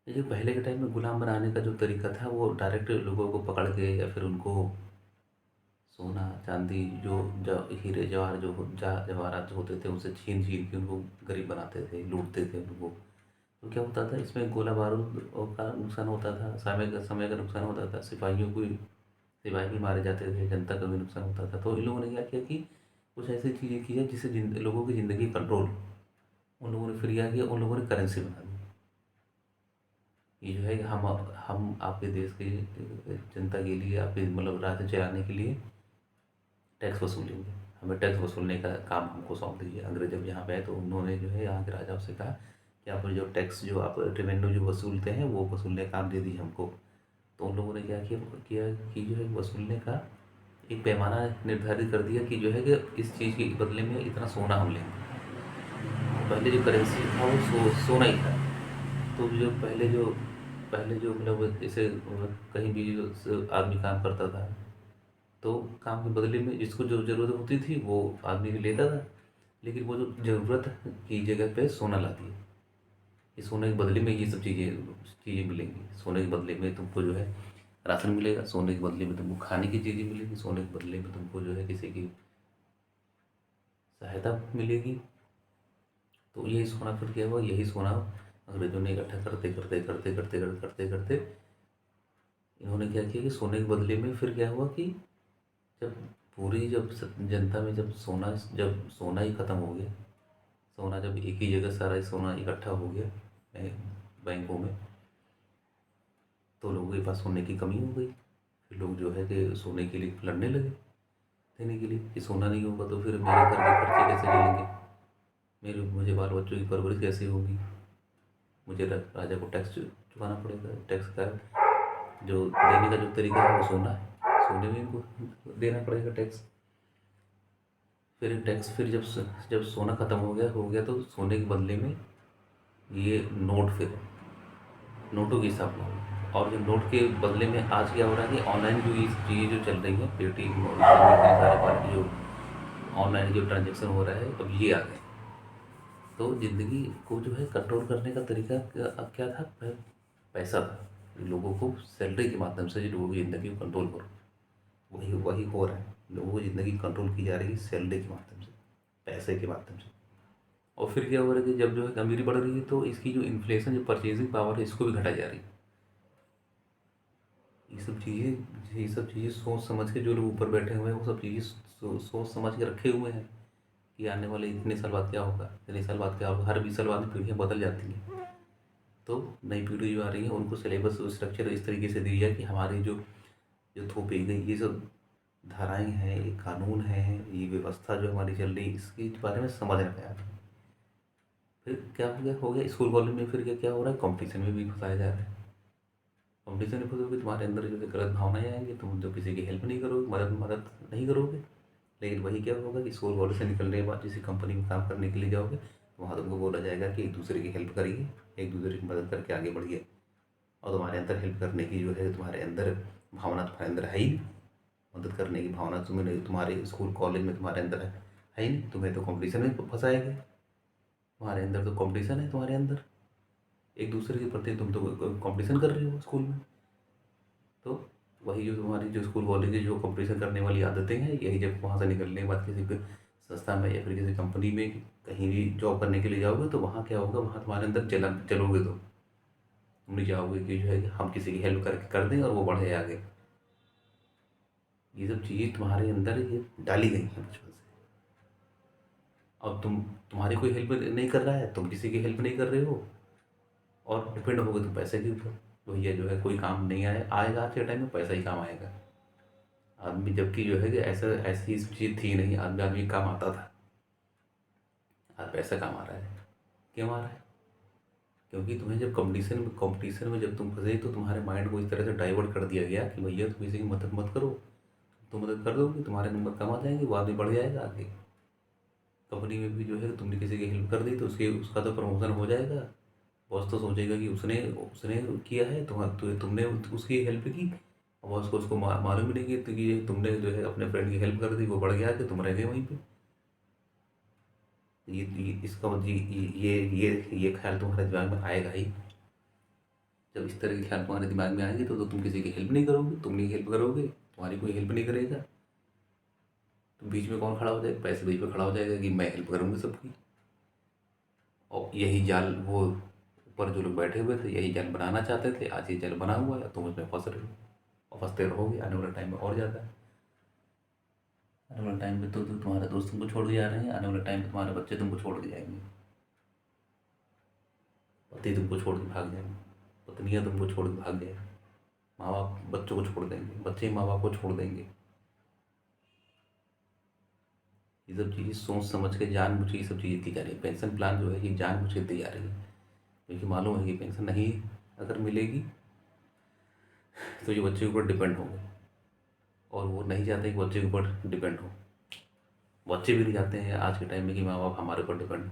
ये जो पहले के टाइम में गुलाम बनाने का जो तरीका था वो डायरेक्ट लोगों को पकड़ के या फिर उनको सोना चांदी जो हीरे जवाहर जो जवाहरात जो होते थे उनसे छीन छीन के उनको गरीब बनाते थे, लूटते थे उनको। तो क्या होता था इसमें गोला बारूद का नुकसान होता था, समय का नुकसान होता था, सिपाही भी मारे जाते थे, जनता का भी नुकसान होता था। तो इन लोगों ने क्या किया कि कुछ ऐसी चीज़ें की है जिससे लोगों की ज़िंदगी कंट्रोल। उन लोगों ने फिर क्या किया, उन लोगों ने करेंसी बना दी। ये जो है कि हम आपके देश की जनता के लिए, आपके मतलब राज्य चलाने के लिए टैक्स वसूलेंगे। हमें टैक्स वसूलने का काम हमको सौंप दीजिए। अंग्रेज जब यहाँ पे आए तो उन्होंने जो है यहाँ के राजाओं से कहा कि आप जो टैक्स जो आप रेवेन्यू जो वसूलते हैं वो वसूलने का काम दे दीजिए हमको। तो उन लोगों ने क्या किया कि जो है वसूलने का एक पैमाना निर्धारित कर दिया कि जो है कि इस चीज़ के बदले में इतना सोना हम लेंगे। तो पहले जो करेंसी था वो सोना ही था। तो जो पहले जो मतलब जैसे कहीं भी आदमी काम करता था तो काम के बदले में जिसको जो ज़रूरत होती थी वो आदमी भी लेता था। लेकिन वो जो ज़रूरत की जगह पे सोना ला दिया कि सोने के बदले में ये सब चीज़ें मिलेंगी। सोने के बदले में तुमको जो है राशन मिलेगा, सोने के बदले में तुमको खाने की चीज़ें मिलेंगी, सोने के बदले में तुमको जो है किसी की सहायता मिलेगी। तो यही सोना फिर क्या हुआ, यही सोना अंग्रेजों ने इकट्ठा करते इन्होंने क्या किया कि सोने के बदले में फिर क्या हुआ कि जब जब जनता में जब सोना ही खत्म हो गया, सोना जब एक ही जगह सारा ही सोना इकट्ठा हो गया बैंकों में, तो लोगों के पास सोने की कमी हो गई। फिर लोग जो है कि सोने के लिए लड़ने लगे देने के लिए कि सोना नहीं होगा तो फिर मेरे घर के खर्चे कैसे चलेंगे, मेरे मुझे बाल बच्चों की परवरिश कैसे होगी, मुझे राजा को टैक्स चुकाना पड़ेगा। टैक्स का जो देने का जो तरीका है वो सोना है, सोने में इनको देना पड़ेगा टैक्स। फिर जब सोना ख़त्म हो गया तो सोने के बदले में ये नोट फिर नोटों की स्थापना हुई। और जो नोट के बदले में आज क्या हो रहा है कि ऑनलाइन जो ये चीज़ें जो चल रही हैं, पेटीएम और इतने सारे पार्टी जो ऑनलाइन जो ट्रांजेक्शन हो रहा है, अब ये आ गए। तो ज़िंदगी को जो है कंट्रोल करने का तरीका अब क्या था, पैसा था। लोगों को सैलरी के माध्यम से जो लोगों की ज़िंदगी को कंट्रोल करो, वही वही हो रहा है। लोगों की ज़िंदगी कंट्रोल की जा रही है सैलरी के माध्यम से, पैसे के माध्यम से। और फिर क्या हो रहा है कि जब जो है अमीरी बढ़ रही है तो इसकी जो इन्फ्लेशन, जो परचेजिंग पावर है, इसको भी घटाई जा रही है। ये सब चीज़ें सोच समझ के जो लोग ऊपर बैठे हुए हैं वो सब चीज़ें सोच समझ के रखे हुए हैं कि आने वाले इतने साल बाद क्या होगा, इतने साल बाद क्या होगा। हर 20 साल बाद पीढ़ियाँ बदल जाती हैं। तो नई पीढ़ी जो आ रही है उनको सिलेबस स्ट्रक्चर इस तरीके से दी जाए कि हमारी जो जो थोपी गई ये सब धाराएं हैं, ये कानून है, ये व्यवस्था जो हमारी चल रही है, इसके बारे में समझ में आया। फिर क्या हो गया स्कूल कॉलेज में, फिर क्या क्या हो रहा है, कंपटीशन में भी फंसाया जा रहा है। कंपटीशन में फंसोगे तुम्हारे अंदर जो है गलत भावनाएं आएंगी, तुम जो किसी की हेल्प नहीं करोगे, मदद मदद नहीं करोगे। लेकिन वही क्या होगा कि स्कूल कॉलेज से निकलने के बाद किसी कंपनी में काम करने के लिए जाओगे तो वहाँ तुमको बोला जाएगा कि एक दूसरे की हेल्प करिए, एक दूसरे की मदद करके आगे बढ़िए। और तुम्हारे अंदर हेल्प करने की जो है तुम्हारे अंदर भावना तुम्हारे अंदर है ही नहीं। मदद करने की भावना तुम्हें नहीं, तुम्हारे स्कूल कॉलेज में तुम्हारे अंदर है ही नहीं। तुम्हें तो कंपटीशन में फंसाया गया। तुम्हारे अंदर तो कंपटीशन है, तुम्हारे अंदर एक दूसरे के प्रति तुम तो कंपटीशन कर रहे हो स्कूल में। तो वही जो तुम्हारी जो स्कूल कॉलेज की जो कंपटीशन करने वाली आदतें हैं, यही जब वहाँ से निकलने के बाद किसी भी संस्था में या फिर किसी कंपनी में कहीं भी जॉब करने के लिए जाओगे तो वहाँ क्या होगा, वहाँ तुम्हारे अंदर चलोगे तो तुम नहीं चाहोगे कि जो है कि हम किसी की हेल्प करके कर दें और वो बढ़े आगे। ये सब चीज़ें तुम्हारे अंदर ये डाली गई हैं बचपन से। अब तुम्हारी कोई हेल्प नहीं कर रहा है, तुम किसी की हेल्प नहीं कर रहे हो और डिपेंड हो गए तुम पैसे के ऊपर। भैया जो है कोई काम नहीं आएगा आज के टाइम में, पैसा ही काम आएगा। आदमी जबकि जो है कि ऐसा ऐसी चीज़ थी नहीं, आदमी आदमी काम आता था। आज पैसा काम आ रहा है। क्यों आ रहा है? क्योंकि तुम्हें जब कंपटीशन में जब तुम फंसे तो तुम्हारे माइंड को इस तरह से डाइवर्ट कर दिया गया कि भैया तुम किसी की मदद मत करो। तुम मदद कर दोगे तुम्हारे नंबर कम आ जाएंगे, वो आदमी बढ़ जाएगा आगे। कंपनी में भी जो है तुमने किसी की हेल्प कर दी तो उसका तो प्रमोशन हो जाएगा। बॉस तो सोचेगा कि उसने उसने किया है, तुमने उसकी हेल्प की। और बॉस को उसको मालूम ही नहीं कि ये तुमने जो है अपने फ्रेंड की हेल्प कर दी, वो बढ़ गया कि तुम रह गए वहीं पे। ये इसका मतलब ये ख्याल तुम्हारे दिमाग में आएगा ही। जब इस तरह के ख्याल तुम्हारे दिमाग में आएंगे तो तुम किसी की हेल्प नहीं करोगे, तुम नहीं हेल्प करोगे, तुम्हारी कोई हेल्प नहीं करेगा। तो बीच में कौन खड़ा हो जाएगा? पैसे बीच में खड़ा हो जाएगा कि मैं हेल्प करूँगी सबकी। और यही जाल वो ऊपर जो लोग बैठे हुए थे यही जाल बनाना चाहते थे। आज ये जाल बना हुआ है, तुम उसमें फंस रहे हो और फंसते रहोगे। आने वाले टाइम में और ज़्यादा है। आने वाले टाइम में तो तुम्हारे दोस्त तुमको छोड़ के जा रहे हैं, आने वाले टाइम में तुम्हारे बच्चे तुमको छोड़ के जाएंगे, पति तुमको छोड़ के भाग जाएंगे, पत्नियाँ तुमको छोड़ के भाग जाएंगी, माँ बाप बच्चों को छोड़ देंगे, बच्चे माँ बाप को छोड़ देंगे। ये सब चीज़ें सोच समझ के जानबूझ के ये सब चीज़ें दी जा रही है। पेंशन प्लान जो है ये जानबूझ के दी जा रही है, क्योंकि मालूम है कि पेंशन नहीं अगर मिलेगी तो ये बच्चे के ऊपर डिपेंड होंगे, और वो नहीं चाहते कि बच्चे के ऊपर डिपेंड हो। बच्चे भी नहीं चाहते हैं आज के टाइम में कि माँ बाप हमारे ऊपर डिपेंड हो।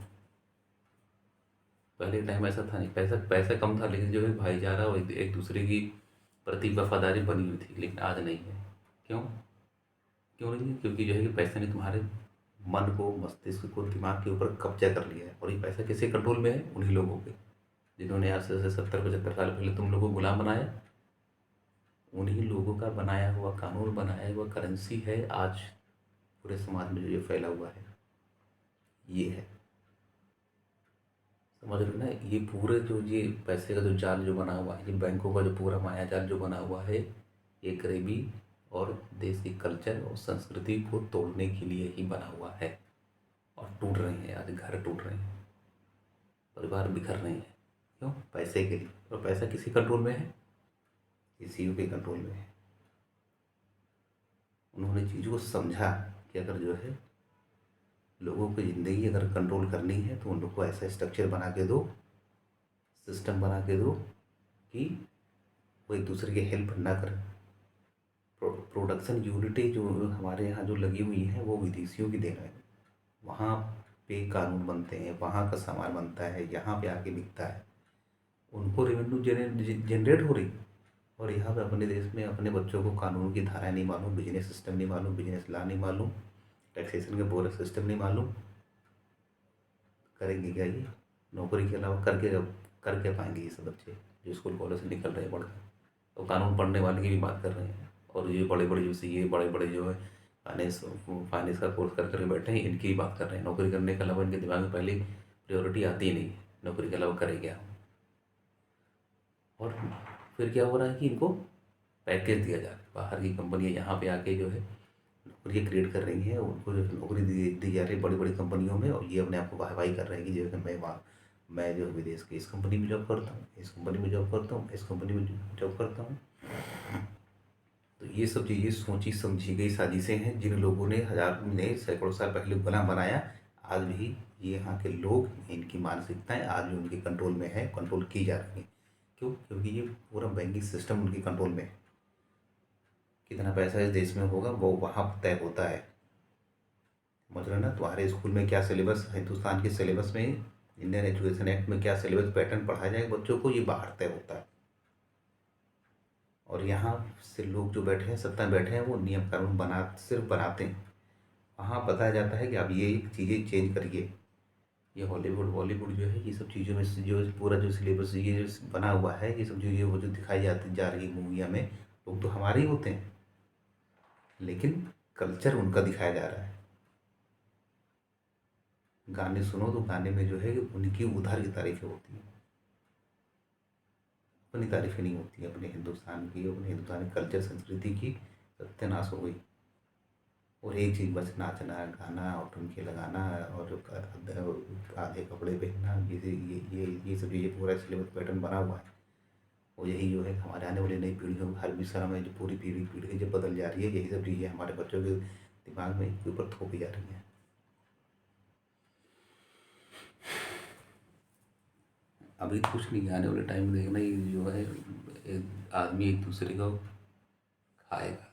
पहले के टाइम ऐसा था नहीं, पैसा पैसा कम था लेकिन जो है भाईचारा और एक दूसरे की प्रति वफादारी बनी हुई थी, लेकिन आज नहीं है। क्यों? क्यों नहीं है? क्योंकि जो है कि पैसे ने तुम्हारे मन को, मस्तिष्क को, दिमाग के ऊपर कब्जा कर लिया है। और ये पैसा किसके कंट्रोल में है? उन्हीं लोगों के जिन्होंने आज से 70-75 साल पहले तुम लोगों को गुलाम बनाया। उन्हीं लोगों का बनाया हुआ कानून, बनाया हुआ करेंसी है आज पूरे समाज में जो ये फैला हुआ है। ये है, समझ रहे हो ना? ये पूरे जो ये पैसे का जो जाल जो बना हुआ है, ये बैंकों का जो पूरा माया जाल जो बना हुआ है, ये गरीबी और देश की कल्चर और संस्कृति को तोड़ने के लिए ही बना हुआ है। और टूट रहे हैं, आज घर टूट रहे हैं, परिवार बिखर रहे हैं। क्यों? पैसे के लिए। और पैसा किसी कंट्रोल में है? किसी के कंट्रोल में है। उन्होंने चीज़ को समझा कि अगर जो है लोगों की ज़िंदगी अगर कंट्रोल करनी है तो उन लोग को ऐसा स्ट्रक्चर बना के दो, सिस्टम बना के दो कि वो एक दूसरे की हेल्प ना करें। प्रोडक्शन यूनिटें जो हमारे यहाँ जो लगी हुई हैं वो विदेशियों की देन है। वहाँ पे कानून बनते हैं, वहाँ का सामान बनता है, यहाँ पे आके बिकता है, उनको रेवेन्यू जनरेट हो रही। और यहाँ पे अपने देश में अपने बच्चों को कानून की धाराएं नहीं मालूम, बिजनेस सिस्टम नहीं मालूम, बिजनेस लॉ नहीं मालूम, टैक्सेशन का पूरा सिस्टम नहीं मालूम। करेंगे क्या ये? नौकरी के अलावा कर क्या पाएंगे ये सब बच्चे जो स्कूल कॉलेज से निकल रहे हैं पढ़ के? तो कानून पढ़ने वाले की भी बात कर रहे हैं, और ये बड़े बड़े जो सीए, बड़े बड़े जो है फाइनेंस फाइनेंस का कोर्स कर कर बैठे हैं, इनकी भी बात कर रहे हैं। नौकरी करने के अलावा इनके दिमाग में पहले प्रायोरिटी आती ही नहीं है, नौकरी के अलावा करें क्या। और फिर क्या हो रहा है कि इनको पैकेज दिया जा रहा है, बाहर की कंपनियां यहाँ पे आके जो है नौकरी क्रिएट कर रही हैं, उनको जो है नौकरी दी जा रही है बड़ी बड़ी कंपनियों में, और ये अपने आप को वाहवाही कर रहे हैं कि जो है मैं वहाँ, मैं जो है विदेश की इस कंपनी में जॉब करता हूँ, इस कंपनी में जॉब करता हूँ, इस कंपनी में जॉब करता हूँ। तो ये सब चीज़ें सोची समझी गई साजिशें हैं जिन लोगों ने सैकड़ों साल पहले गुलाम बनाया। आज भी ये यहाँ के लोग, इनकी मानसिकताएं आज भी उनके कंट्रोल में है, कंट्रोल की जा रही हैं। क्यों? क्योंकि ये पूरा बैंकिंग सिस्टम उनके कंट्रोल में है। कितना पैसा इस देश में होगा वो वहाँ तय होता है। समझ रहे हो ना? तुम्हारे स्कूल में क्या सिलेबस, हिंदुस्तान के सिलेबस में, इंडियन एजुकेशन एक्ट में क्या सिलेबस पैटर्न पढ़ाया जाएगा बच्चों को, ये बाहर तय होता है। और यहाँ से लोग जो बैठे हैं, सत्ता में बैठे हैं, वो नियम कानून सिर्फ बनाते हैं। वहाँ बताया जाता है कि आप ये चीज़ें चेंज करिए। ये हॉलीवुड बॉलीवुड जो है, ये सब चीज़ों में जो पूरा जो सिलेबस ये जो बना हुआ है, ये सब चीज़ें वो जो दिखाई जाती जा रही है मूवियाँ में, लोग तो हमारे ही होते हैं, लेकिन कल्चर उनका दिखाया जा रहा है। गाने सुनो तो गाने में जो है उनकी उधार की तारीफें होती हैं, अपनी तारीफें नहीं होती है, अपने हिंदुस्तान की, अपने हिंदुस्तानी कल्चर संस्कृति की सत्यानाश हो गई। और एक चीज़ बस नाचना, गाना और ठुमके लगाना और आधे कपड़े पहनना, ये सब चीज़ें पूरा सिलेबस पैटर्न बना हुआ है। और यही जो है हमारे आने वाली नई पीढ़ियों को, हर विषय में जो पूरी पीढ़ी पीढ़ी जब बदल जा रही है, यही सब चीज़ें हमारे बच्चों के दिमाग में के ऊपर थोपी जा रही हैं। अभी तो कुछ नहीं, आने वाले टाइम में देखना, ये जो है आदमी एक दूसरे को खाएगा।